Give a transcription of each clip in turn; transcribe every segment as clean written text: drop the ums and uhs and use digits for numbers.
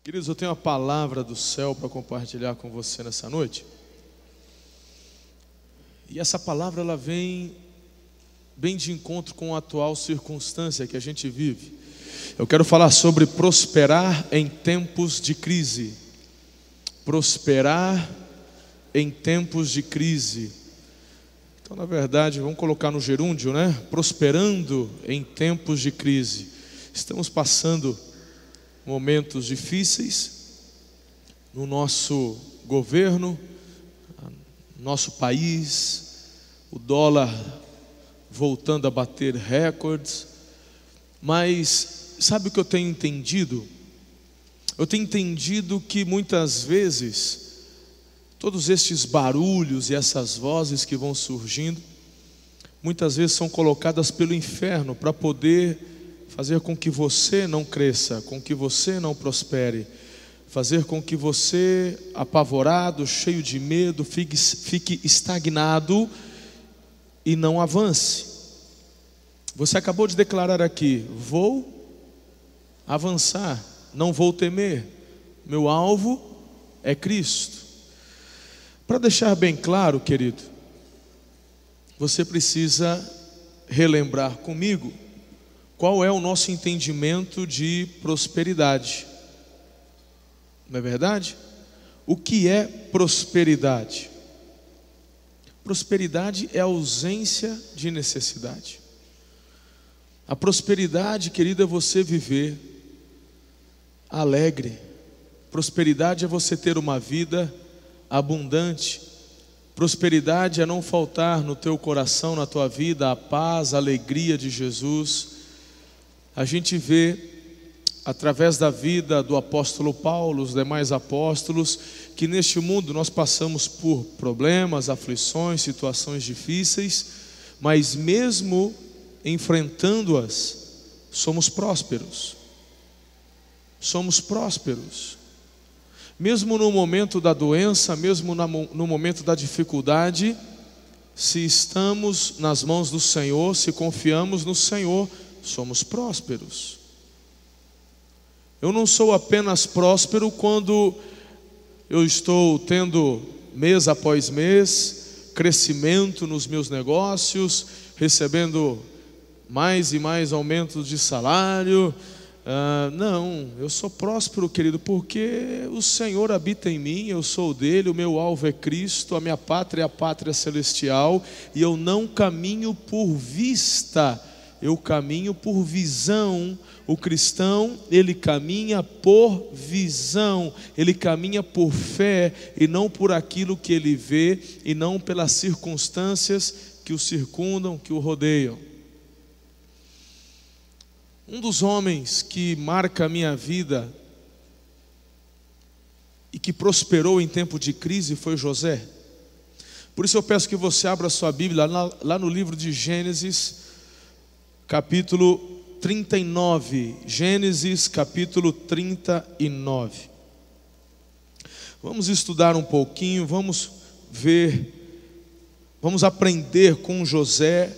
Queridos, eu tenho uma palavra do céu para compartilhar com você nessa noite. E essa palavra ela vem bem de encontro com a atual circunstância que a gente vive. Eu quero falar sobre prosperar em tempos de crise. Prosperar em tempos de crise. Então, na verdade, vamos colocar no gerúndio, né? Prosperando em tempos de crise. Estamos passando momentos difíceis no nosso governo, nosso país, o dólar voltando a bater recordes. Mas sabe o que eu tenho entendido? Eu tenho entendido que muitas vezes todos estes barulhos e essas vozes que vão surgindo, muitas vezes são colocadas pelo inferno para poder fazer com que você não cresça, com que você não prospere, fazer com que você, apavorado, cheio de medo, fique estagnado e não avance. Você acabou de declarar aqui: vou avançar, não vou temer, meu alvo é Cristo. Para deixar bem claro, querido, você precisa relembrar comigo qual é o nosso entendimento de prosperidade. Não é verdade? O que é prosperidade? Prosperidade é a ausência de necessidade. A prosperidade, querida, é você viver alegre. Prosperidade é você ter uma vida abundante. Prosperidade é não faltar no teu coração, na tua vida, a paz, a alegria de Jesus. A gente vê, através da vida do apóstolo Paulo, os demais apóstolos, que neste mundo nós passamos por problemas, aflições, situações difíceis, mas mesmo enfrentando-as, somos prósperos. Somos prósperos. Mesmo no momento da doença, mesmo no momento da dificuldade, se estamos nas mãos do Senhor, se confiamos no Senhor, somos prósperos. Eu não sou apenas próspero quando eu estou tendo mês após mês crescimento nos meus negócios, recebendo mais e mais aumentos de salário. Não, eu sou próspero, querido, porque o Senhor habita em mim, eu sou dele, o meu alvo é Cristo, a minha pátria é a pátria celestial, e eu não caminho por vista, eu caminho por visão. O cristão, ele caminha por visão, ele caminha por fé e não por aquilo que ele vê e não pelas circunstâncias que o circundam, que o rodeiam. Um dos homens que marca a minha vida e que prosperou em tempo de crise foi José. Por isso eu peço que você abra sua Bíblia lá no livro de Gênesis, capítulo 39, Gênesis capítulo 39. Vamos estudar um pouquinho, vamos aprender com José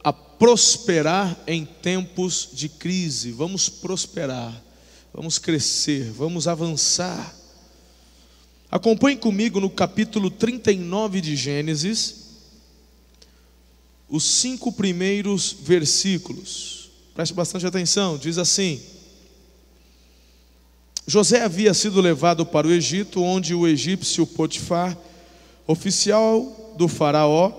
a prosperar em tempos de crise. Vamos prosperar, vamos crescer, vamos avançar. Acompanhe comigo no capítulo 39 de Gênesis, os 5 primeiros versículos. Preste bastante atenção, diz assim: José havia sido levado para o Egito, onde o egípcio Potifar, oficial do faraó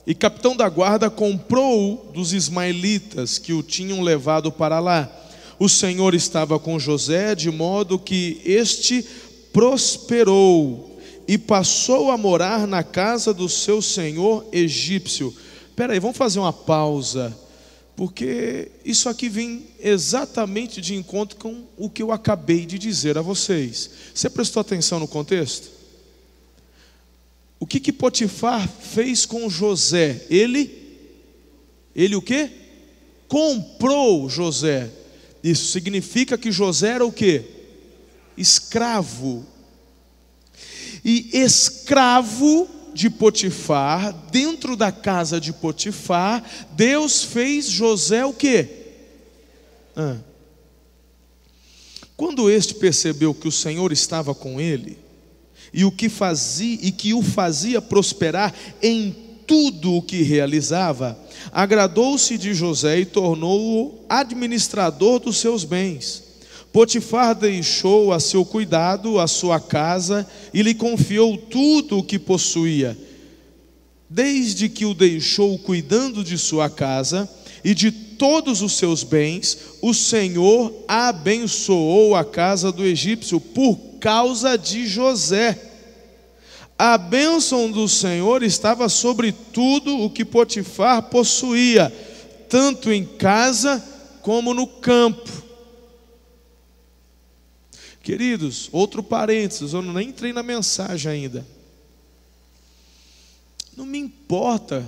e capitão da guarda, comprou dos ismaelitas que o tinham levado para lá. O Senhor estava com José, de modo que este prosperou e passou a morar na casa do seu senhor egípcio. Espera aí, vamos fazer uma pausa, porque isso aqui vem exatamente de encontro com o que eu acabei de dizer a vocês. Você prestou atenção no contexto? O que Potifar fez com José? Ele o quê? Comprou José. Isso significa que José era o quê? Escravo. E escravo de Potifar, dentro da casa de Potifar, Deus fez José o quê? Quando este percebeu que o Senhor estava com ele, e que o fazia prosperar em tudo o que realizava, agradou-se de José e tornou-o administrador dos seus bens. Potifar deixou a seu cuidado a sua casa e lhe confiou tudo o que possuía. Desde que o deixou cuidando de sua casa e de todos os seus bens, o Senhor abençoou a casa do egípcio por causa de José. A bênção do Senhor estava sobre tudo o que Potifar possuía, tanto em casa como no campo. Queridos, outro parênteses, eu nem entrei na mensagem ainda. Não me importa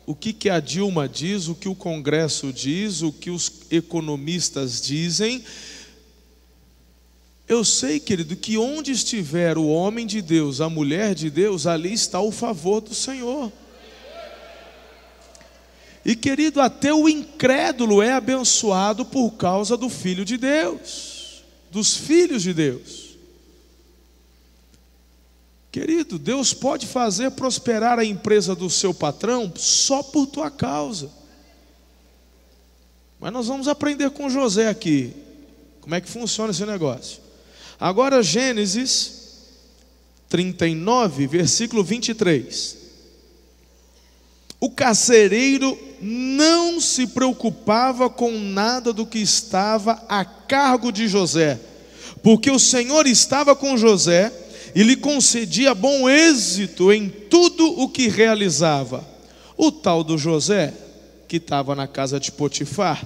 o que a Dilma diz, o que o Congresso diz, o que os economistas dizem. Eu sei, querido, que onde estiver o homem de Deus, a mulher de Deus, ali está o favor do Senhor. E, querido, até o incrédulo é abençoado por causa do Filho de Deus, dos filhos de Deus. Querido, Deus pode fazer prosperar a empresa do seu patrão só por tua causa. Mas nós vamos aprender com José aqui, como é que funciona esse negócio. Agora Gênesis 39, versículo 23. O carcereiro não se preocupava com nada do que estava a cargo de José, porque o Senhor estava com José e lhe concedia bom êxito em tudo o que realizava. O tal do José, que estava na casa de Potifar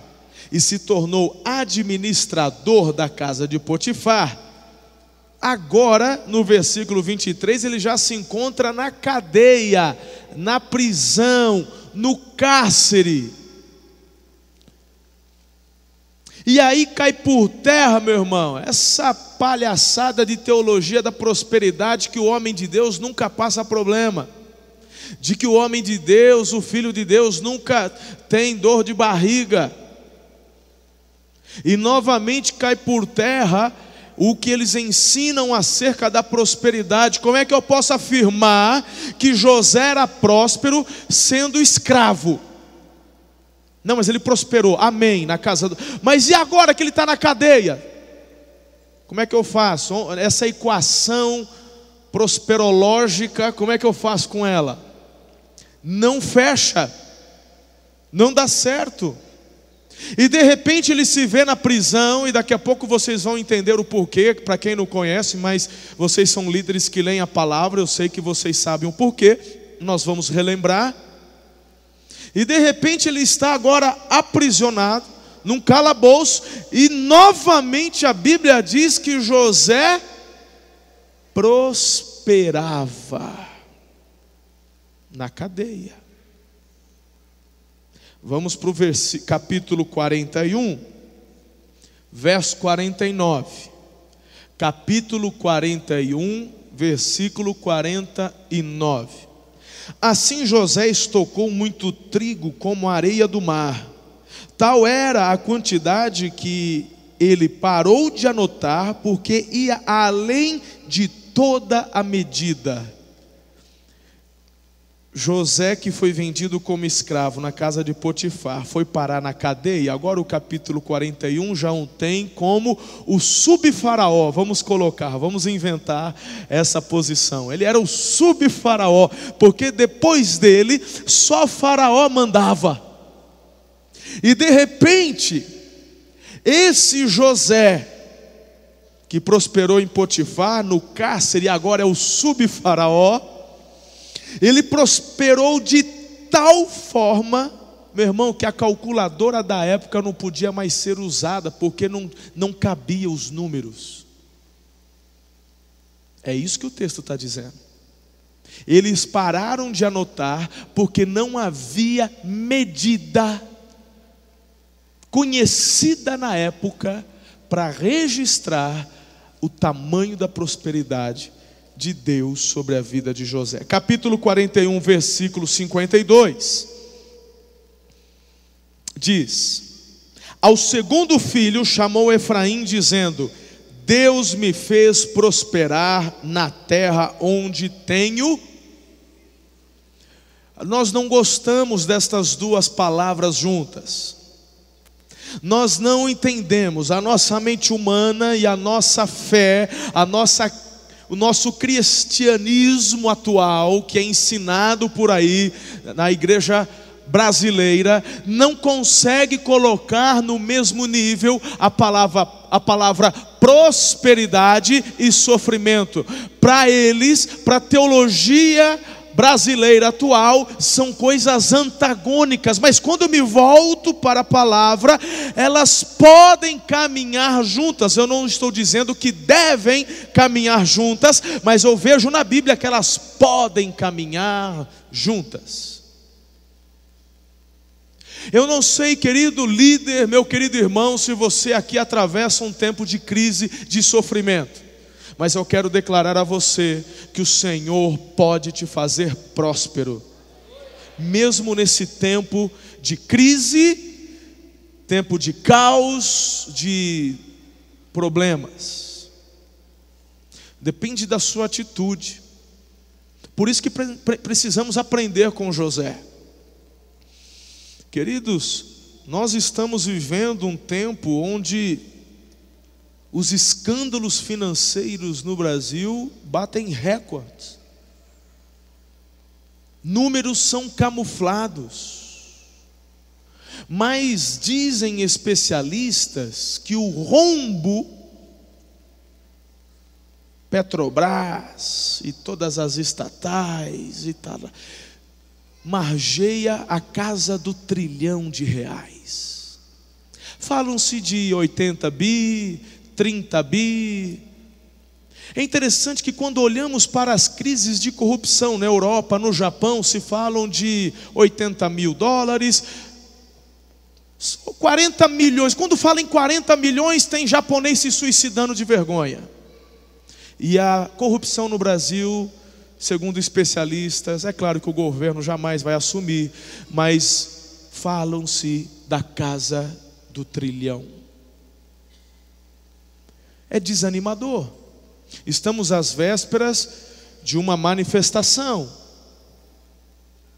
e se tornou administrador da casa de Potifar, agora no versículo 23 ele já se encontra na cadeia, na prisão, no cárcere. E aí cai por terra, meu irmão, essa palhaçada de teologia da prosperidade, que o homem de Deus nunca passa problema, de que o homem de Deus, o filho de Deus, nunca tem dor de barriga. E novamente cai por terra o que eles ensinam acerca da prosperidade. Como é que eu posso afirmar que José era próspero sendo escravo? Não, mas ele prosperou, amém, na casa do... Mas e agora que ele está na cadeia? Como é que eu faço? Essa equação prosperológica, como é que eu faço com ela? Não fecha, não dá certo. E de repente ele se vê na prisão, e daqui a pouco vocês vão entender o porquê. Para quem não conhece, mas vocês são líderes que leem a palavra, eu sei que vocês sabem o porquê. Nós vamos relembrar. E de repente ele está agora aprisionado num calabouço, e novamente a Bíblia diz que José prosperava na cadeia. Vamos para o capítulo 41, verso 49. Capítulo 41, versículo 49. Assim José estocou muito trigo como a areia do mar. Tal era a quantidade que ele parou de anotar, porque ia além de toda a medida. José, que foi vendido como escravo na casa de Potifar, foi parar na cadeia. Agora o capítulo 41 já o tem como o subfaraó. Vamos colocar, vamos inventar essa posição. Ele era o subfaraó, porque depois dele só faraó mandava. E de repente, esse José, que prosperou em Potifar, no cárcere, e agora é o subfaraó, ele prosperou de tal forma, meu irmão, que a calculadora da época não podia mais ser usada, porque não cabia os números. É isso que o texto está dizendo. Eles pararam de anotar, porque não havia medida conhecida na época para registrar o tamanho da prosperidade de Deus sobre a vida de José. Capítulo 41, versículo 52 diz: ao segundo filho chamou Efraim, dizendo: Deus me fez prosperar na terra onde tenho. Nós não gostamos destas duas palavras juntas. Nós não entendemos, a nossa mente humana e a nossa fé, o nosso cristianismo atual, que é ensinado por aí na igreja brasileira, não consegue colocar no mesmo nível a palavra prosperidade e sofrimento. Para eles, para a teologia brasileira atual, são coisas antagônicas, mas quando eu me volto para a palavra, elas podem caminhar juntas. Eu não estou dizendo que devem caminhar juntas, mas eu vejo na Bíblia que elas podem caminhar juntas. Eu não sei, querido líder, meu querido irmão, se você aqui atravessa um tempo de crise, de sofrimento, mas eu quero declarar a você que o Senhor pode te fazer próspero, mesmo nesse tempo de crise, tempo de caos, de problemas. Depende da sua atitude. Por isso que precisamos aprender com José. Queridos, nós estamos vivendo um tempo onde os escândalos financeiros no Brasil batem recordes. Números são camuflados. Mas dizem especialistas que o rombo, Petrobras e todas as estatais e tal, margeia a casa do R$ 1 trilhão. Falam-se de 80 bi, 30 bi. É interessante que quando olhamos para as crises de corrupção na Europa, no Japão, se falam de 80 mil dólares, 40 milhões. Quando falam em 40 milhões, tem japonês se suicidando de vergonha. E a corrupção no Brasil, segundo especialistas, é claro que o governo jamais vai assumir, mas falam-se da casa do R$ 1 trilhão. É desanimador. Estamos às vésperas de uma manifestação.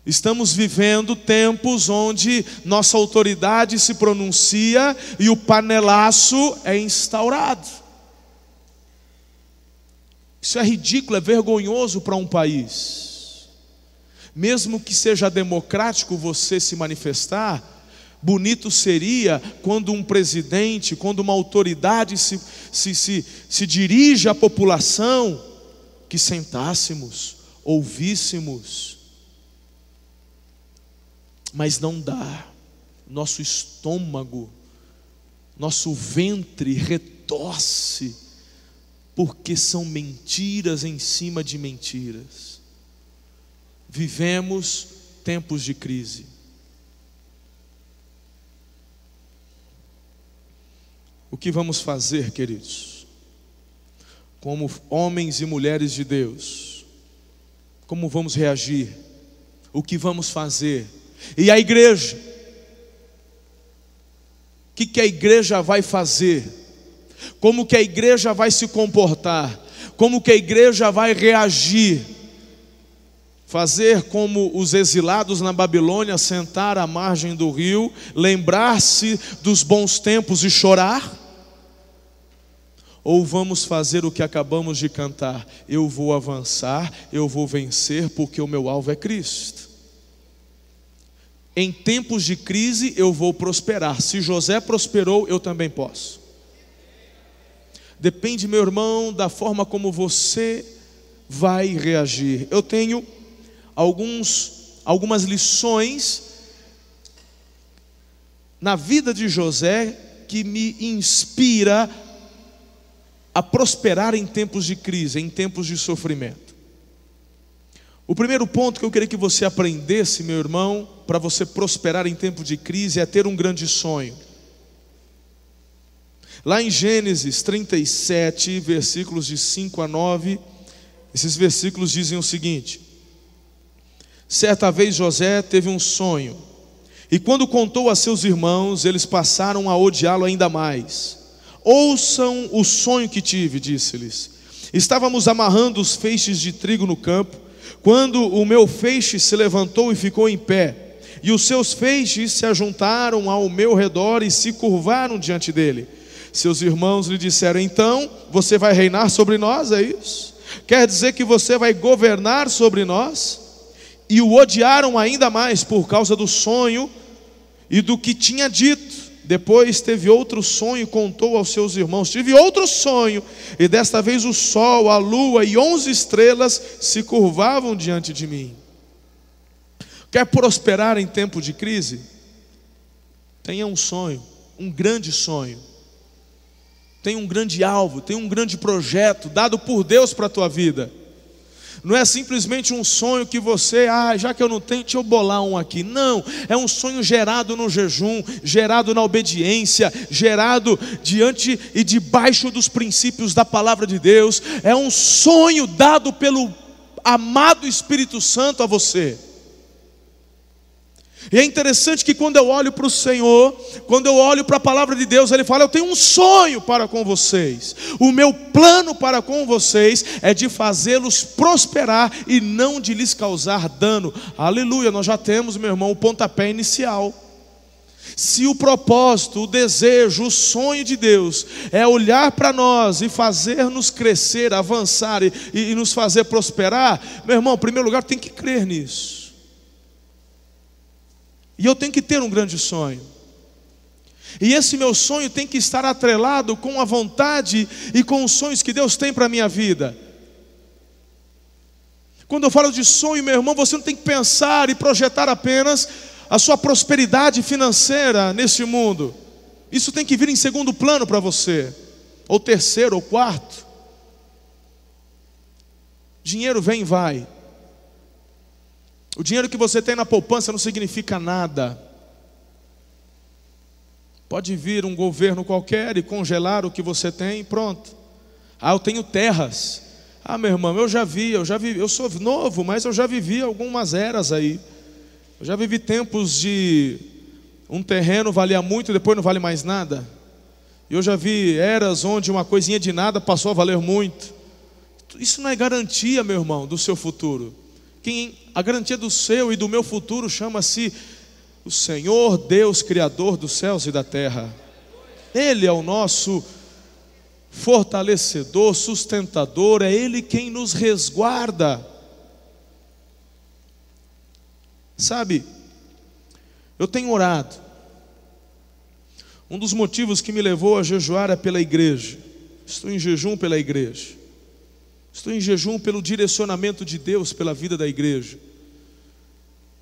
Estamos vivendo tempos onde nossa autoridade se pronuncia e o panelaço é instaurado. Isso é ridículo, é vergonhoso para um país. Mesmo que seja democrático você se manifestar, bonito seria quando um presidente, quando uma autoridade se dirige à população, que sentássemos, ouvíssemos. Mas não dá. Nosso estômago, nosso ventre retorce, porque são mentiras em cima de mentiras. Vivemos tempos de crise. O que vamos fazer, queridos? Como homens e mulheres de Deus, como vamos reagir? O que vamos fazer? E a igreja? O que a igreja vai fazer? Como que a igreja vai se comportar? Como que a igreja vai reagir? Fazer como os exilados na Babilônia, sentar à margem do rio, lembrar-se dos bons tempos e chorar? Ou vamos fazer o que acabamos de cantar? Eu vou avançar, eu vou vencer, porque o meu alvo é Cristo. Em tempos de crise eu vou prosperar. Se José prosperou, eu também posso. Depende, meu irmão, da forma como você vai reagir. Eu tenho algumas lições na vida de José que me inspira a prosperar em tempos de crise, em tempos de sofrimento. O primeiro ponto que eu queria que você aprendesse, meu irmão, para você prosperar em tempo de crise, é ter um grande sonho. Lá em Gênesis 37, versículos de 5 a 9, esses versículos dizem o seguinte: certa vez José teve um sonho, e quando contou a seus irmãos, eles passaram a odiá-lo ainda mais. ouçam o sonho que tive, disse-lhes. Estávamos amarrando os feixes de trigo no campo, quando o meu feixe se levantou e ficou em pé, e os seus feixes se ajuntaram ao meu redor e se curvaram diante dele. Seus irmãos lhe disseram: então você vai reinar sobre nós, é isso? Quer dizer que você vai governar sobre nós? E o odiaram ainda mais por causa do sonho e do que tinha dito. Depois teve outro sonho e contou aos seus irmãos: tive outro sonho, e desta vez o sol, a lua e 11 estrelas se curvavam diante de mim. Quer prosperar em tempo de crise? Tenha um sonho, um grande sonho. Tenha um grande alvo, tenha um grande projeto dado por Deus para a tua vida. Não é simplesmente um sonho que você, já que eu não tenho, deixa eu bolar um aqui. Não, é um sonho gerado no jejum, gerado na obediência, gerado diante e debaixo dos princípios da palavra de Deus. É um sonho dado pelo amado Espírito Santo a você. E é interessante que quando eu olho para o Senhor, quando eu olho para a palavra de Deus, Ele fala: eu tenho um sonho para com vocês. O meu plano para com vocês é de fazê-los prosperar e não de lhes causar dano. Aleluia, nós já temos, meu irmão, o pontapé inicial. Se o propósito, o desejo, o sonho de Deus é olhar para nós e fazer-nos crescer, avançar e nos fazer prosperar, meu irmão, em primeiro lugar tem que crer nisso. E eu tenho que ter um grande sonho. E esse meu sonho tem que estar atrelado com a vontade e com os sonhos que Deus tem para a minha vida. Quando eu falo de sonho, meu irmão, você não tem que pensar e projetar apenas a sua prosperidade financeira neste mundo. Isso tem que vir em segundo plano para você, ou terceiro, ou quarto. Dinheiro vem e vai. O dinheiro que você tem na poupança não significa nada. Pode vir um governo qualquer e congelar o que você tem, pronto. Eu tenho terras. Meu irmão, eu já vi, eu sou novo, mas eu já vivi algumas eras aí. Eu já vivi tempos de um terreno valia muito e depois não vale mais nada. Eu já vi eras onde uma coisinha de nada passou a valer muito. Isso não é garantia, meu irmão, do seu futuro. A garantia do seu e do meu futuro chama-se o Senhor Deus, Criador dos céus e da terra. Ele é o nosso fortalecedor, sustentador, é Ele quem nos resguarda. Sabe, eu tenho orado. Um dos motivos que me levou a jejuar é pela igreja. Estou em jejum pela igreja. Estou em jejum pelo direcionamento de Deus pela vida da igreja,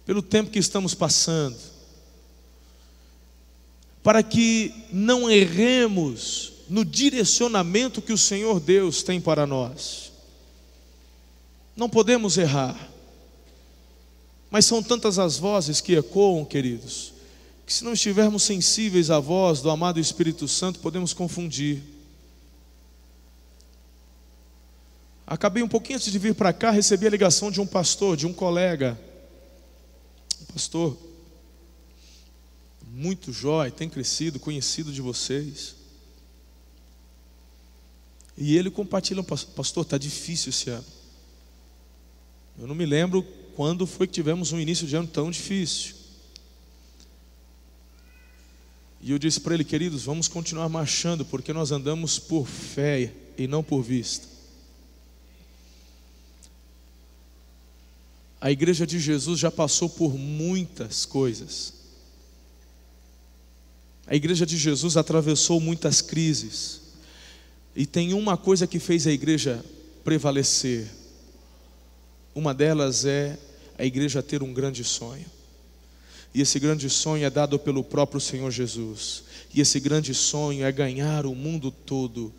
pelo tempo que estamos passando, para que não erremos no direcionamento que o Senhor Deus tem para nós. Não podemos errar, mas são tantas as vozes que ecoam, queridos, que se não estivermos sensíveis à voz do amado Espírito Santo, podemos confundir. Acabei um pouquinho antes de vir para cá, recebi a ligação de um pastor, de um colega, um pastor muito jóia, tem crescido, conhecido de vocês. E ele compartilha: pastor, está difícil esse ano. Eu não me lembro quando foi que tivemos um início de ano tão difícil. E eu disse para ele: queridos, vamos continuar marchando, porque nós andamos por fé e não por vista. A igreja de Jesus já passou por muitas coisas. A igreja de Jesus atravessou muitas crises. E tem uma coisa que fez a igreja prevalecer. Uma delas é a igreja ter um grande sonho. E esse grande sonho é dado pelo próprio Senhor Jesus. E esse grande sonho é ganhar o mundo todo,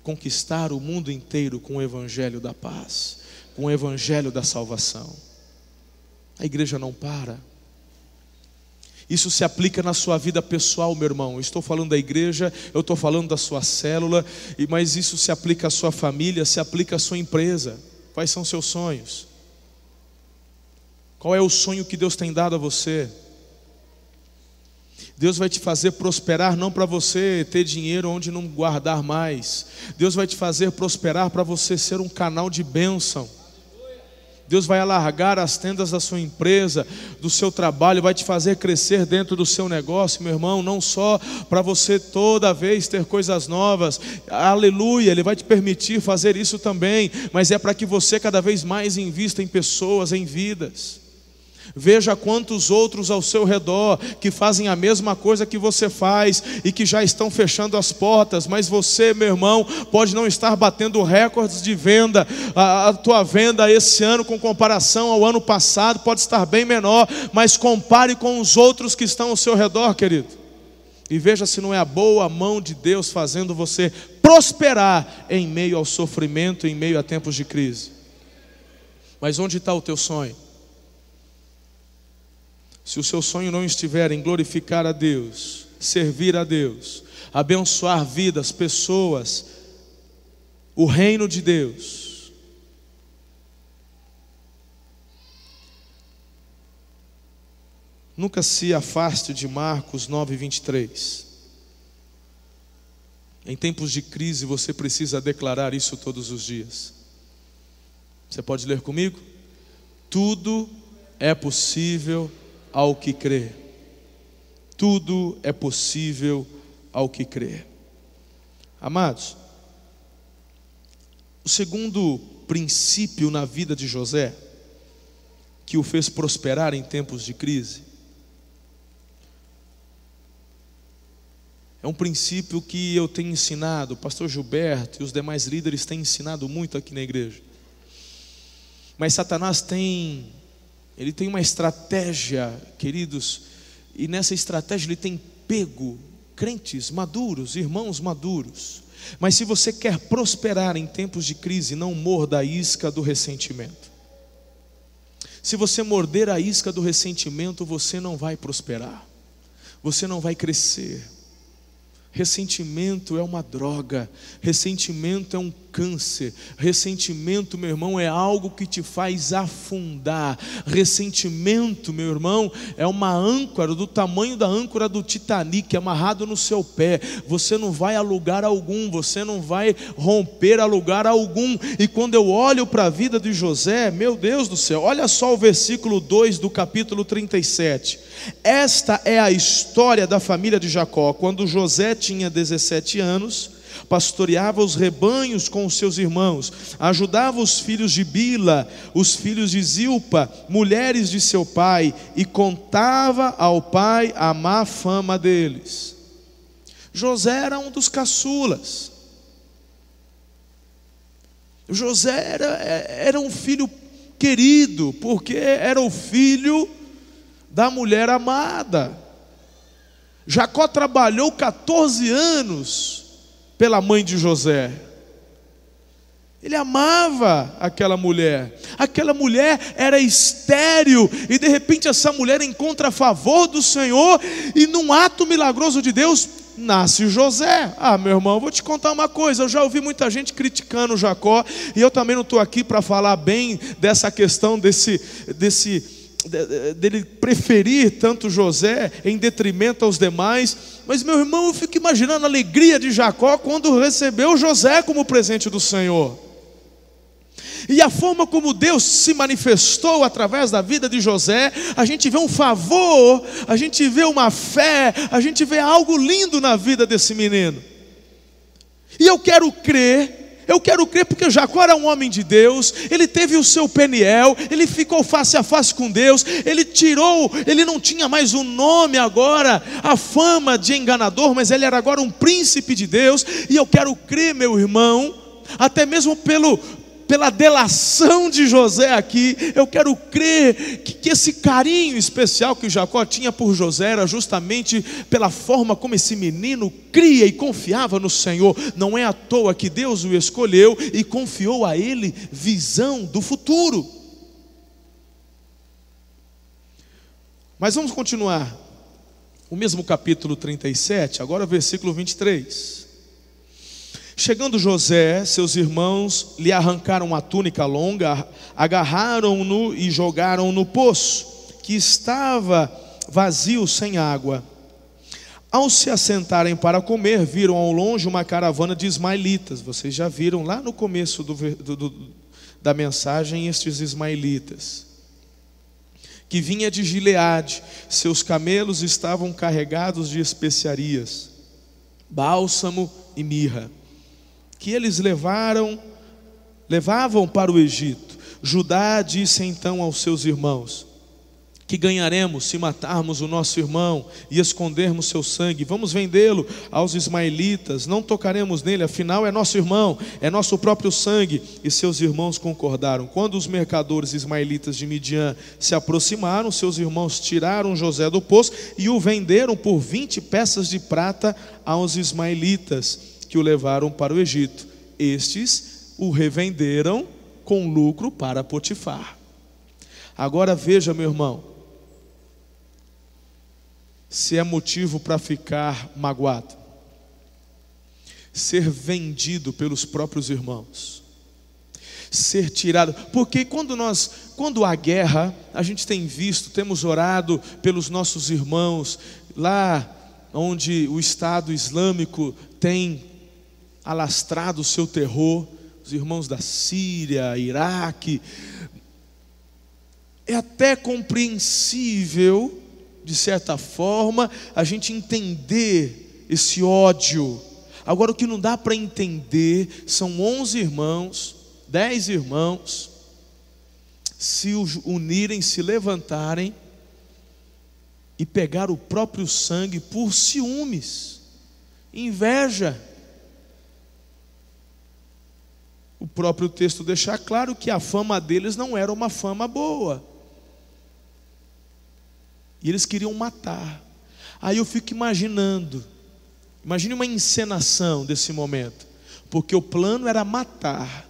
conquistar o mundo inteiro com o evangelho da paz, com o evangelho da salvação. A igreja não para. Isso se aplica na sua vida pessoal, meu irmão. Eu estou falando da igreja, eu estou falando da sua célula, mas isso se aplica à sua família, se aplica à sua empresa. Quais são seus sonhos? Qual é o sonho que Deus tem dado a você? Deus vai te fazer prosperar não para você ter dinheiro onde não guardar mais. Deus vai te fazer prosperar para você ser um canal de bênção. Deus vai alargar as tendas da sua empresa, do seu trabalho, vai te fazer crescer dentro do seu negócio, meu irmão, não só para você toda vez ter coisas novas, aleluia, Ele vai te permitir fazer isso também, mas é para que você cada vez mais invista em pessoas, em vidas. Veja quantos outros ao seu redor que fazem a mesma coisa que você faz e que já estão fechando as portas, mas você, meu irmão, pode não estar batendo recordes de venda. A tua venda esse ano, com comparação ao ano passado, pode estar bem menor, mas compare com os outros que estão ao seu redor, querido, e veja se não é a boa mão de Deus fazendo você prosperar em meio ao sofrimento, em meio a tempos de crise. Mas onde está o teu sonho? Se o seu sonho não estiver em glorificar a Deus, servir a Deus, abençoar vidas, pessoas, o reino de Deus, nunca se afaste de Marcos 9:23. Em tempos de crise você precisa declarar isso todos os dias. Você pode ler comigo? Tudo é possível ao que crê. Tudo é possível ao que crê. Amados, o segundo princípio na vida de José, que o fez prosperar em tempos de crise, é um princípio que eu tenho ensinado, o pastor Gilberto e os demais líderes têm ensinado muito aqui na igreja. Mas Satanás ele tem uma estratégia, queridos, e nessa estratégia ele tem pego crentes maduros, irmãos maduros. Mas se você quer prosperar em tempos de crise, não morda a isca do ressentimento. Se você morder a isca do ressentimento, você não vai prosperar, você não vai crescer. Ressentimento é uma droga, ressentimento é um câncer, ressentimento, meu irmão, é algo que te faz afundar. Ressentimento, meu irmão, é uma âncora do tamanho da âncora do Titanic, amarrado no seu pé. Você não vai a lugar algum, você não vai romper a lugar algum. E quando eu olho para a vida de José, meu Deus do céu, olha só o versículo 2 do capítulo 37. Esta é a história da família de Jacó. Quando José tinha 17 anos, pastoreava os rebanhos com os seus irmãos, ajudava os filhos de Bila, os filhos de Zilpa, mulheres de seu pai, e contava ao pai a má fama deles. José era um dos caçulas. José era um filho querido, porque era o filho da mulher amada. Jacó trabalhou 14 anos pela mãe de José. Ele amava aquela mulher. Aquela mulher era estéril, e de repente essa mulher encontra favor do Senhor, e num ato milagroso de Deus nasce José. Meu irmão, vou te contar uma coisa. Eu já ouvi muita gente criticando Jacó, e eu também não estou aqui para falar bem dessa questão dele preferir tanto José em detrimento aos demais. Mas, meu irmão, eu fico imaginando a alegria de Jacó quando recebeu José como presente do Senhor. E a forma como Deus se manifestou através da vida de José, a gente vê um favor, a gente vê uma fé, a gente vê algo lindo na vida desse menino. E eu quero crer porque Jacó era um homem de Deus, ele teve o seu Peniel, ele ficou face a face com Deus, ele não tinha mais o nome agora, a fama de enganador, mas ele era agora um príncipe de Deus. E eu quero crer, meu irmão, até mesmo pela delação de José aqui, eu quero crer que esse carinho especial que Jacó tinha por José era justamente pela forma como esse menino cria e confiava no Senhor. Não é à toa que Deus o escolheu e confiou a ele visão do futuro. Mas vamos continuar. O mesmo capítulo 37, agora versículo 23. Chegando José, seus irmãos lhe arrancaram a túnica longa, agarraram-no e jogaram no poço, que estava vazio sem água. Ao se assentarem para comer, viram ao longe uma caravana de ismaelitas. Vocês já viram lá no começo da mensagem estes ismaelitas, que vinha de Gileade. Seus camelos estavam carregados de especiarias, bálsamo e mirra, que eles levavam para o Egito. Judá disse então aos seus irmãos: que ganharemos se matarmos o nosso irmão e escondermos seu sangue? Vamos vendê-lo aos ismaelitas, não tocaremos nele, afinal é nosso irmão, é nosso próprio sangue. E seus irmãos concordaram. Quando os mercadores ismaelitas de Midian se aproximaram, seus irmãos tiraram José do poço e o venderam por 20 peças de prata aos ismaelitas, que o levaram para o Egito. Estes o revenderam com lucro para Potifar. Agora veja, meu irmão, se é motivo para ficar magoado, ser vendido pelos próprios irmãos, ser tirado, porque quando há guerra, a gente tem visto, temos orado pelos nossos irmãos, lá onde o Estado Islâmico tem alastrado o seu terror, os irmãos da Síria, Iraque. É até compreensível, de certa forma, a gente entender esse ódio. Agora, o que não dá para entender são 11 irmãos, 10 irmãos, se unirem, se levantarem e pegar o próprio sangue por ciúmes, inveja. O próprio texto deixa claro que a fama deles não era uma fama boa. E eles queriam matar. Aí eu fico imaginando, imagine uma encenação desse momento, porque o plano era matar,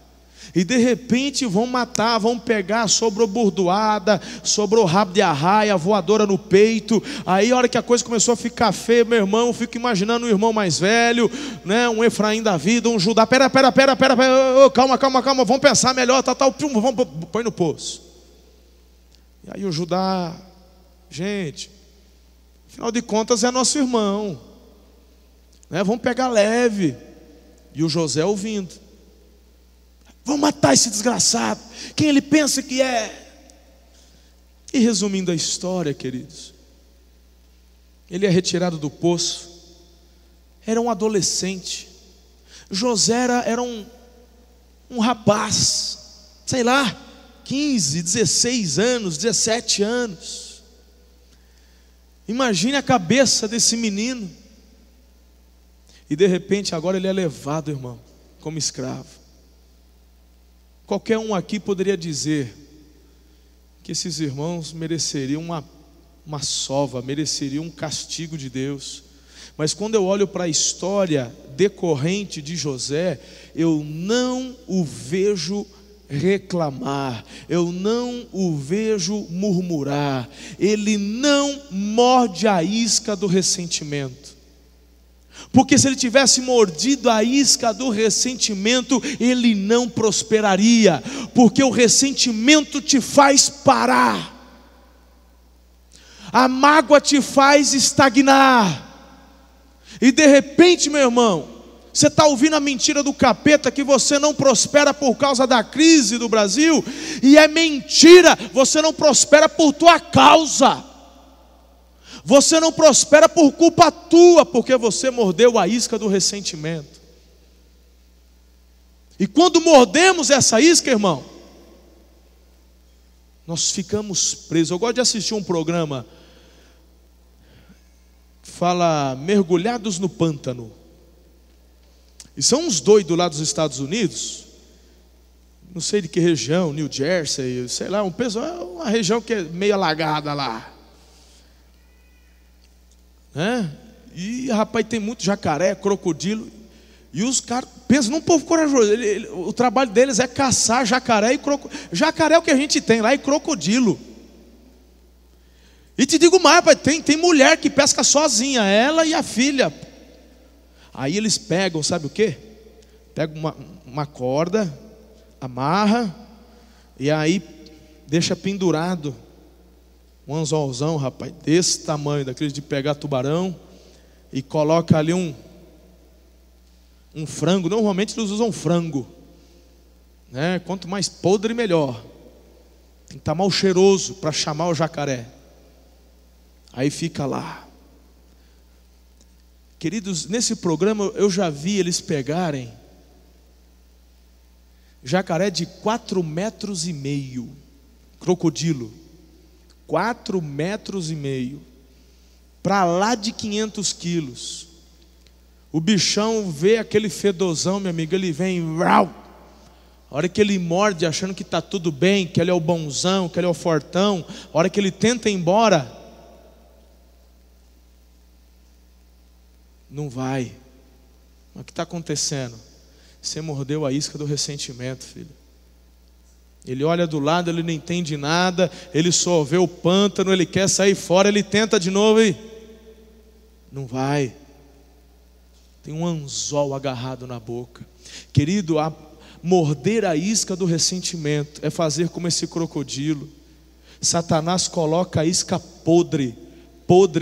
e de repente vão matar, vão pegar, sobrou bordoada, sobrou rabo de arraia, voadora no peito. Aí a hora que a coisa começou a ficar feia, meu irmão, eu fico imaginando um irmão mais velho, né, um Efraim da vida, um Judá, pera, calma, vamos pensar melhor, vamos, põe no poço. E aí o Judá: gente, afinal de contas é nosso irmão, né? Vamos pegar leve. E o José ouvindo: vamos matar esse desgraçado, quem ele pensa que é? E resumindo a história, queridos, ele é retirado do poço, era um adolescente. José era um rapaz, sei lá, 15, 16 anos, 17 anos. Imagine a cabeça desse menino. E de repente agora ele é levado, irmão, como escravo. Qualquer um aqui poderia dizer que esses irmãos mereceriam uma sova, mereceriam um castigo de Deus. Mas quando eu olho para a história decorrente de José, eu não o vejo reclamar, eu não o vejo murmurar. Ele não morde a isca do ressentimento, porque se ele tivesse mordido a isca do ressentimento, ele não prosperaria, porque o ressentimento te faz parar, a mágoa te faz estagnar. E de repente, meu irmão, você está ouvindo a mentira do capeta que você não prospera por causa da crise do Brasil, e é mentira, você não prospera por tua causa, você não prospera por culpa tua, porque você mordeu a isca do ressentimento. E quando mordemos essa isca, irmão, nós ficamos presos. Eu gosto de assistir um programa, fala Mergulhados no Pântano. E são uns doidos lá dos Estados Unidos, não sei de que região, New Jersey, sei lá, uma região que é meio alagada lá, né? E rapaz, tem muito jacaré, crocodilo. E os caras pensam num povo corajoso. O trabalho deles é caçar jacaré e crocodilo. Jacaré é o que a gente tem lá, e crocodilo. E te digo mais, rapaz, tem mulher que pesca sozinha, ela e a filha. Aí eles pegam, sabe o quê? Pegam uma corda, amarra, e aí deixa pendurado um anzolzão, rapaz, desse tamanho, daqueles de pegar tubarão. e coloca ali um frango. Normalmente eles usam frango, né? Quanto mais podre, melhor. Tem que estar mal cheiroso para chamar o jacaré. Aí fica lá. Queridos, nesse programa eu já vi eles pegarem jacaré de 4,5 metros, crocodilo, 4,5 metros, para lá de 500 quilos. O bichão vê aquele fedozão, meu amigo, ele vem, rau. A hora que ele morde achando que está tudo bem, que ele é o bonzão, que ele é o fortão, a hora que ele tenta ir embora, não vai. Mas o que está acontecendo? Você mordeu a isca do ressentimento, filho. Ele olha do lado, ele não entende nada, ele só vê o pântano, ele quer sair fora, ele tenta de novo e não vai. Tem um anzol agarrado na boca. Querido, morder a isca do ressentimento é fazer como esse crocodilo. Satanás coloca a isca podre,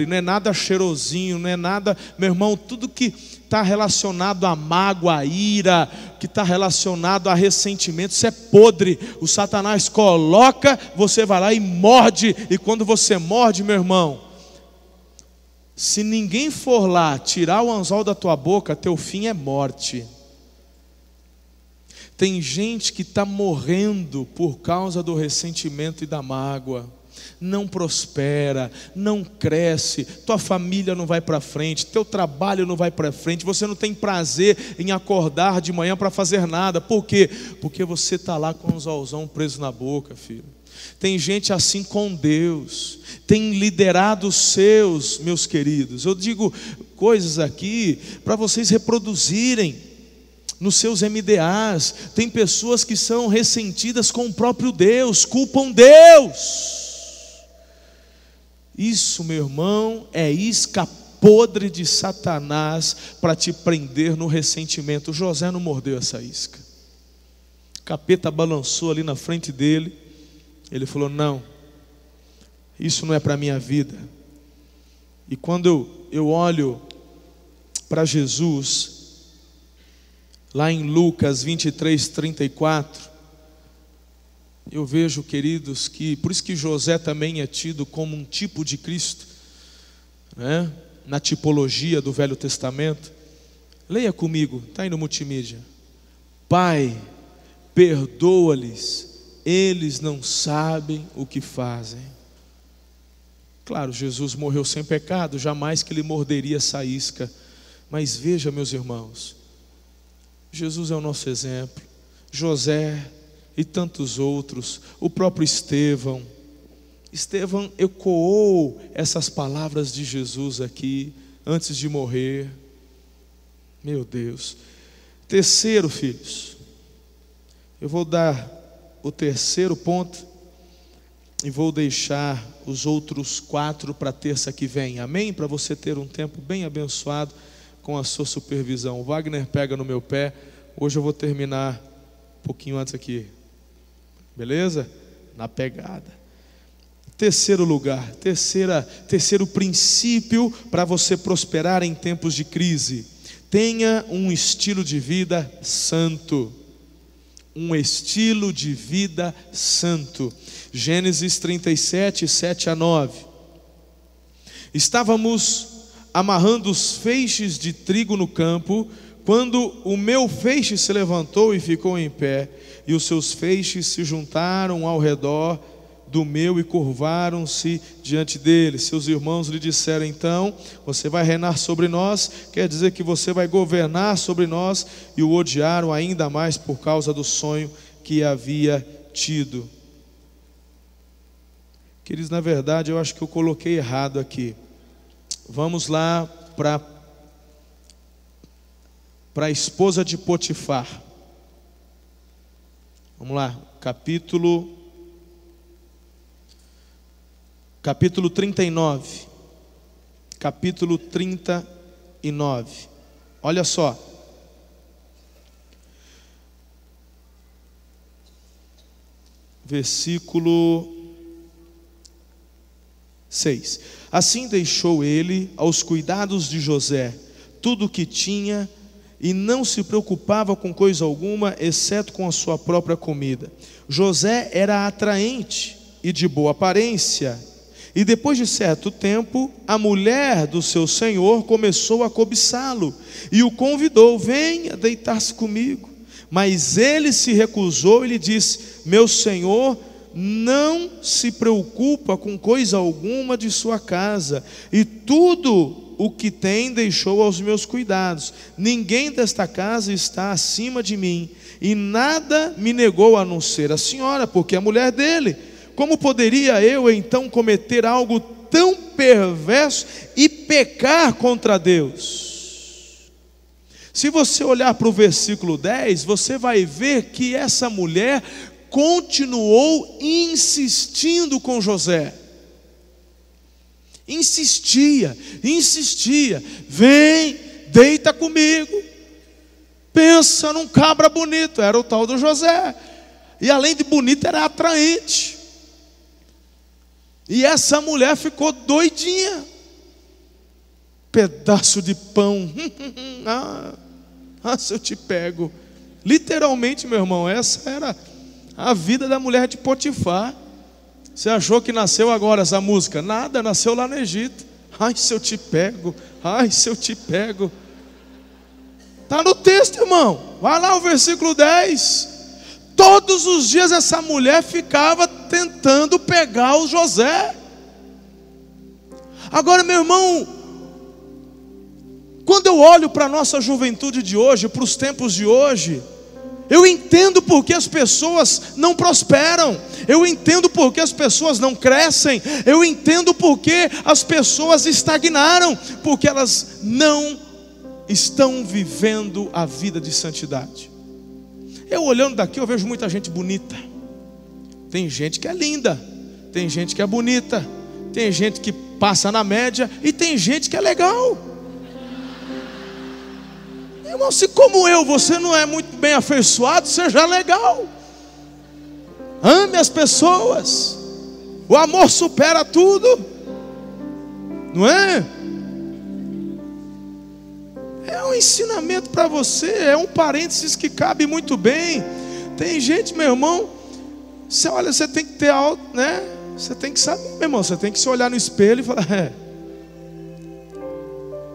não é nada cheirosinho, não é nada, meu irmão, tudo que está relacionado a mágoa, a ira, que está relacionado a ressentimento, isso é podre. O Satanás coloca, você vai lá e morde, e quando você morde, meu irmão, se ninguém for lá tirar o anzol da tua boca, teu fim é morte. Tem gente que está morrendo por causa do ressentimento e da mágoa. Não prospera, não cresce, tua família não vai para frente, teu trabalho não vai para frente, você não tem prazer em acordar de manhã para fazer nada. Por quê? Porque você está lá com o anzolzão preso na boca, filho. Tem gente assim com Deus, tem liderado os seus, meus queridos. Eu digo coisas aqui para vocês reproduzirem nos seus MDAs. Tem pessoas que são ressentidas com o próprio Deus, culpam Deus. Isso, meu irmão, é isca podre de Satanás para te prender no ressentimento. José não mordeu essa isca. O capeta balançou ali na frente dele. Ele falou: não, isso não é para a minha vida. E quando eu olho para Jesus, lá em Lucas 23:34, eu vejo, queridos, que por isso que José também é tido como um tipo de Cristo, né? Na tipologia do Velho Testamento. Leia comigo, está aí no multimídia. Pai, perdoa-lhes, eles não sabem o que fazem. Claro, Jesus morreu sem pecado, jamais que ele morderia essa isca. Mas veja, meus irmãos, Jesus é o nosso exemplo. José e tantos outros, o próprio Estevão ecoou essas palavras de Jesus aqui, antes de morrer. Meu Deus. Terceiro, filhos, eu vou dar o terceiro ponto e vou deixar os outros 4 para terça que vem, amém? Para você ter um tempo bem abençoado com a sua supervisão. O Wagner pega no meu pé. Hoje eu vou terminar um pouquinho antes aqui, beleza? Na pegada. Terceiro lugar, terceiro princípio para você prosperar em tempos de crise: tenha um estilo de vida santo. Um estilo de vida santo. Gênesis 37, 7-9. Estávamos amarrando os feixes de trigo no campo, quando o meu feixe se levantou e ficou em pé, e os seus feixes se juntaram ao redor do meu e curvaram-se diante dele. Seus irmãos lhe disseram: então, você vai reinar sobre nós, quer dizer que você vai governar sobre nós, e o odiaram ainda mais por causa do sonho que havia tido. Queridos, na verdade eu acho que eu coloquei errado aqui. Vamos lá para a esposa de Potifar. Vamos lá, capítulo 39. Capítulo 39. Olha só. Versículo 6. Assim deixou ele aos cuidados de José tudo o que tinha, e não se preocupava com coisa alguma, exceto com a sua própria comida. José era atraente e de boa aparência, e depois de certo tempo, a mulher do seu senhor começou a cobiçá-lo, e o convidou: venha deitar-se comigo. Mas ele se recusou e lhe disse: meu senhor não se preocupa com coisa alguma de sua casa, e tudo o que tem deixou aos meus cuidados. Ninguém desta casa está acima de mim, e nada me negou a não ser a senhora, porque é a mulher dele. Como poderia eu então cometer algo tão perverso e pecar contra Deus? Se você olhar para o versículo 10, você vai ver que essa mulher continuou insistindo com José. Insistia, vem, deita comigo. Pensa num cabra bonito, era o tal do José. E além de bonito, era atraente. E essa mulher ficou doidinha. Pedaço de pão. Se eu te pego. Literalmente, meu irmão, essa era a vida da mulher de Potifar. Você achou que nasceu agora essa música? Nada, nasceu lá no Egito. Ai, se eu te pego. Ai, se eu te pego. Está no texto, irmão. Vai lá o versículo 10. Todos os dias essa mulher ficava tentando pegar o José. Agora, meu irmão, quando eu olho para a nossa juventude de hoje, para os tempos de hoje, eu entendo porque as pessoas não prosperam, eu entendo porque as pessoas não crescem, eu entendo porque as pessoas estagnaram, porque elas não estão vivendo a vida de santidade. Eu olhando daqui, eu vejo muita gente bonita. Tem gente que é linda, tem gente que é bonita, tem gente que passa na média, e tem gente que é legal. Irmão, se como eu, você não é muito bem afeiçoado, seja legal. Ame as pessoas. O amor supera tudo. Não é? É um ensinamento para você. É um parênteses que cabe muito bem. Tem gente, meu irmão, você olha, você tem que ter alto, né? Você tem que saber, meu irmão, você tem que se olhar no espelho e falar: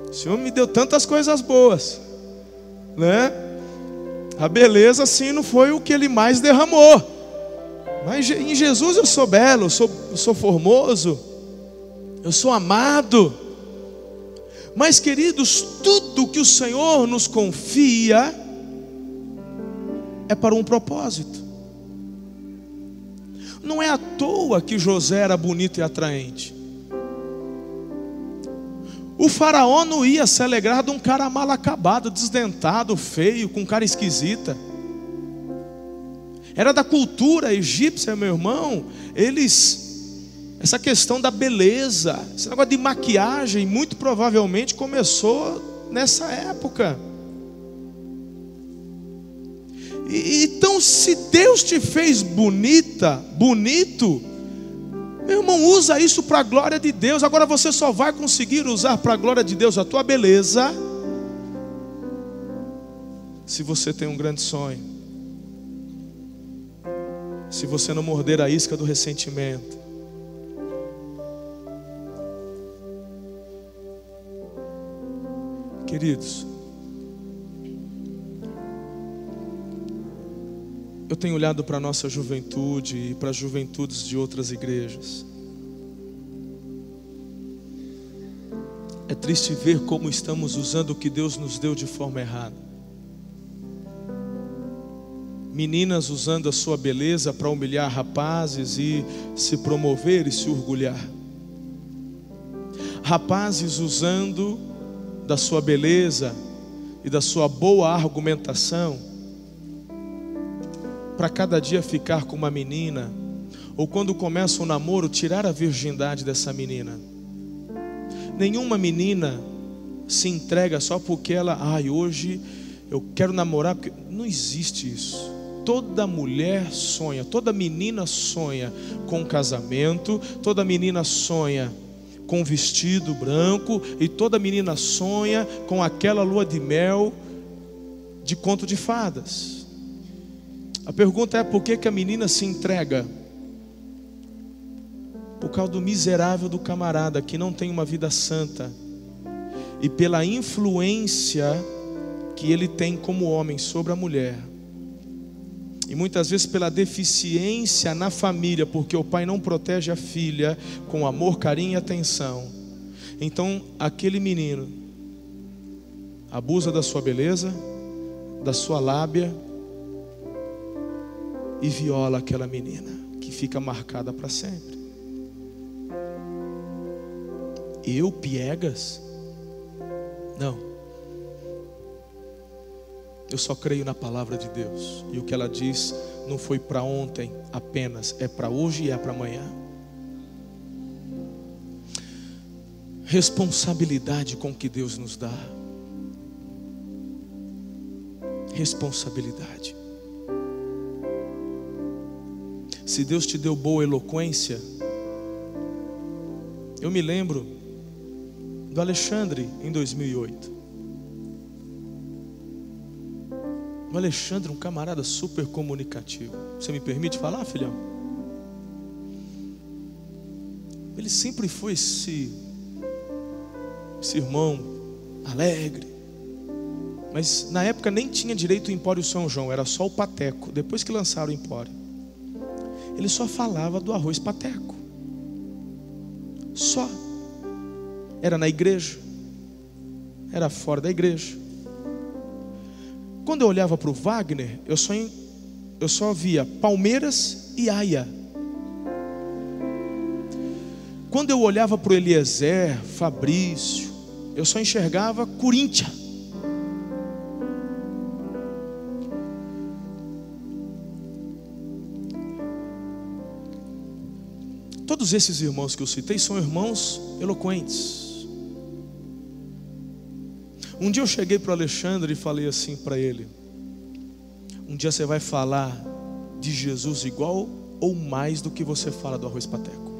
o Senhor me deu tantas coisas boas, né? A beleza sim não foi o que Ele mais derramou, mas em Jesus eu sou belo, eu sou formoso, eu sou amado. Mas, queridos, tudo que o Senhor nos confia é para um propósito. Não é à toa que José era bonito e atraente. O faraó não ia se alegrar de um cara mal acabado, desdentado, feio, com cara esquisita. Era da cultura egípcia, meu irmão. Essa questão da beleza, esse negócio de maquiagem, muito provavelmente começou nessa época. Então, se Deus te fez bonito, meu irmão, usa isso para a glória de Deus. Agora você só vai conseguir usar para a glória de Deus a tua beleza se você tem um grande sonho, se você não morder a isca do ressentimento. Queridos, eu tenho olhado para a nossa juventude e para as juventudes de outras igrejas. É triste ver como estamos usando o que Deus nos deu de forma errada. Meninas usando a sua beleza para humilhar rapazes e se promover e se orgulhar. Rapazes usando da sua beleza e da sua boa argumentação para cada dia ficar com uma menina, ou quando começa um namoro, tirar a virgindade dessa menina. Nenhuma menina se entrega só porque ela, hoje eu quero namorar, porque não existe isso. Toda mulher sonha, toda menina sonha com um casamento, toda menina sonha com um vestido branco, e toda menina sonha com aquela lua de mel de conto de fadas. A pergunta é: por que a menina se entrega? Por causa do miserável do camarada que não tem uma vida santa, e pela influência que ele tem como homem sobre a mulher, e muitas vezes pela deficiência na família, porque o pai não protege a filha com amor, carinho e atenção. Então aquele menino abusa da sua beleza, da sua lábia, e viola aquela menina, que fica marcada para sempre. Eu, piegas? Não. Eu só creio na palavra de Deus, e o que ela diz não foi para ontem apenas, é para hoje e é para amanhã. Responsabilidade com o que Deus nos dá. Responsabilidade. Se Deus te deu boa eloquência, eu me lembro do Alexandre em 2008. O Alexandre, um camarada super comunicativo. Você me permite falar, filhão? Ele sempre foi esse irmão alegre. Mas na época nem tinha direito o Empório São João, era só o Pateco. Depois que lançaram o Empório, ele só falava do arroz Pateco. Só. Era na igreja, era fora da igreja. Quando eu olhava para o Wagner, eu só via Palmeiras e Aia. Quando eu olhava para o Eliezer, Fabrício, eu só enxergava Corinthians. Todos esses irmãos que eu citei são irmãos eloquentes. Um dia eu cheguei para o Alexandre e falei assim para ele: um dia você vai falar de Jesus igual ou mais do que você fala do arroz Pateco.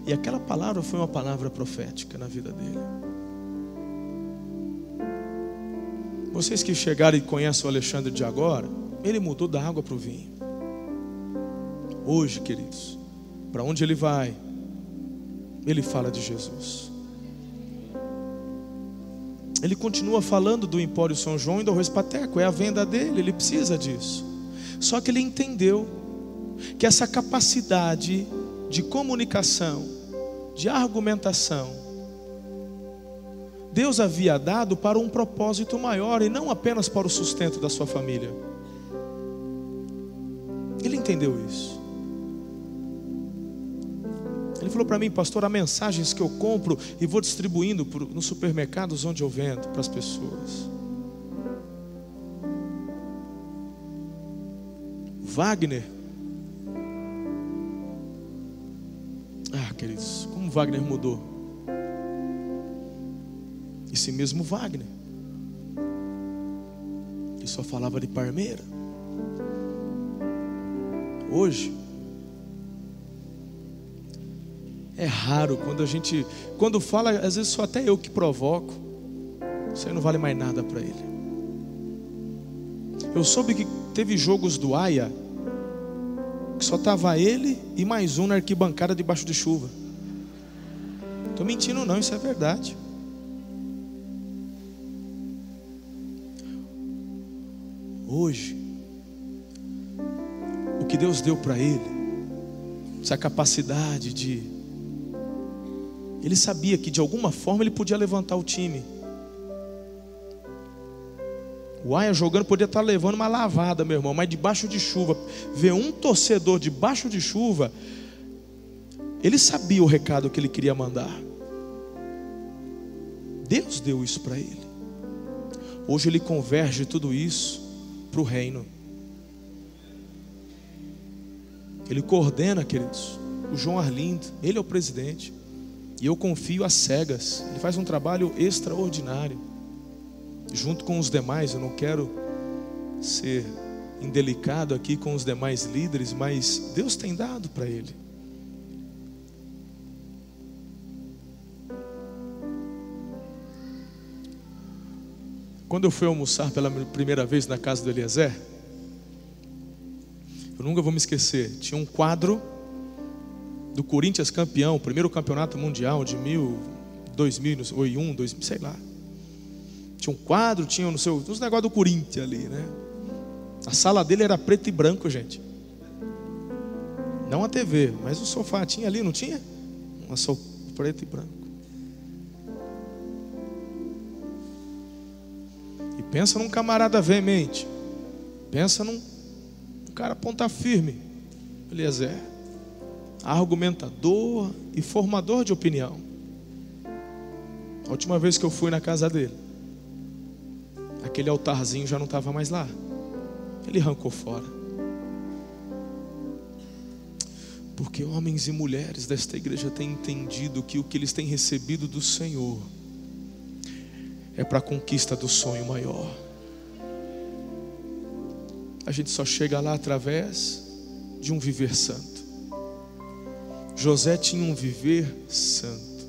E aquela palavra foi uma palavra profética na vida dele. Vocês que chegaram e conhecem o Alexandre de agora, ele mudou da água para o vinho. Hoje, queridos, para onde ele vai, ele fala de Jesus. Ele continua falando do Empório São João e do arroz Pateco. É a venda dele, ele precisa disso. Só que ele entendeu que essa capacidade de comunicação, de argumentação, Deus havia dado para um propósito maior, e não apenas para o sustento da sua família. Ele entendeu isso. Ele falou para mim: pastor, há mensagens que eu compro e vou distribuindo nos supermercados onde eu vendo para as pessoas. Wagner, queridos, como Wagner mudou. Esse mesmo Wagner, que só falava de Parmeira, hoje é raro quando fala, às vezes só até eu que provoco. Isso aí não vale mais nada para ele. Eu soube que teve jogos do Aia que só estava ele e mais um na arquibancada debaixo de chuva. Estou mentindo não, isso é verdade. Hoje, o que Deus deu para ele, essa capacidade de... Ele sabia que de alguma forma ele podia levantar o time. O Aia jogando podia estar levando uma lavada, meu irmão, mas debaixo de chuva, ver um torcedor debaixo de chuva, ele sabia o recado que ele queria mandar. Deus deu isso para ele. Hoje ele converge tudo isso para o reino. Ele coordena, queridos, o João Arlindo, ele é o presidente. E eu confio às cegas. Ele faz um trabalho extraordinário, junto com os demais. Eu não quero ser indelicado aqui com os demais líderes, mas Deus tem dado para ele. Quando eu fui almoçar pela primeira vez na casa do Eliezer, eu nunca vou me esquecer, tinha um quadro do Corinthians campeão, o primeiro campeonato mundial de 2001, 2000, sei lá. Tinha um quadro, tinha uns negócios do Corinthians ali, né? A sala dele era preto e branco, gente. Não a TV, mas o sofá tinha ali, não tinha? Uma só preto e branco. E pensa num camarada veemente. Pensa num cara ponta firme. Eliezer, argumentador e formador de opinião. A última vez que eu fui na casa dele, aquele altarzinho já não estava mais lá. Ele arrancou fora. Porque homens e mulheres desta igreja têm entendido que o que eles têm recebido do Senhor é para a conquista do sonho maior. A gente só chega lá através de um viver santo. José tinha um viver santo.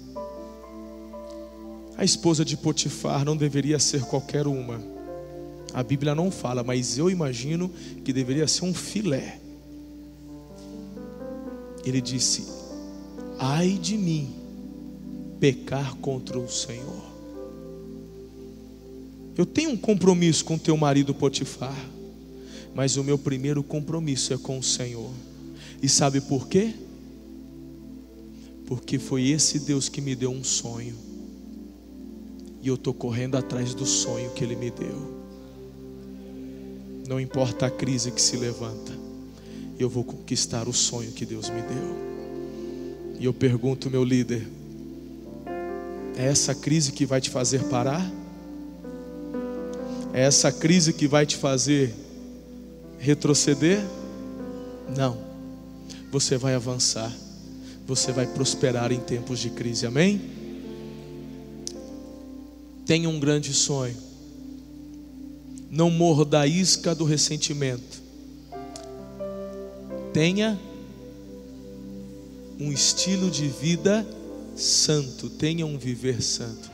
A esposa de Potifar não deveria ser qualquer uma. A Bíblia não fala, mas eu imagino que deveria ser um filé. Ele disse: ai de mim, pecar contra o Senhor. Eu tenho um compromisso com teu marido Potifar, mas o meu primeiro compromisso é com o Senhor. E sabe por quê? Porque foi esse Deus que me deu um sonho, e eu estou correndo atrás do sonho que Ele me deu. Não importa a crise que se levanta, eu vou conquistar o sonho que Deus me deu. E eu pergunto, meu líder, é essa crise que vai te fazer parar? É essa crise que vai te fazer retroceder? Não. Você vai avançar. Você vai prosperar em tempos de crise, amém? Tenha um grande sonho. Não morra da isca do ressentimento. Tenha um estilo de vida santo. Tenha um viver santo.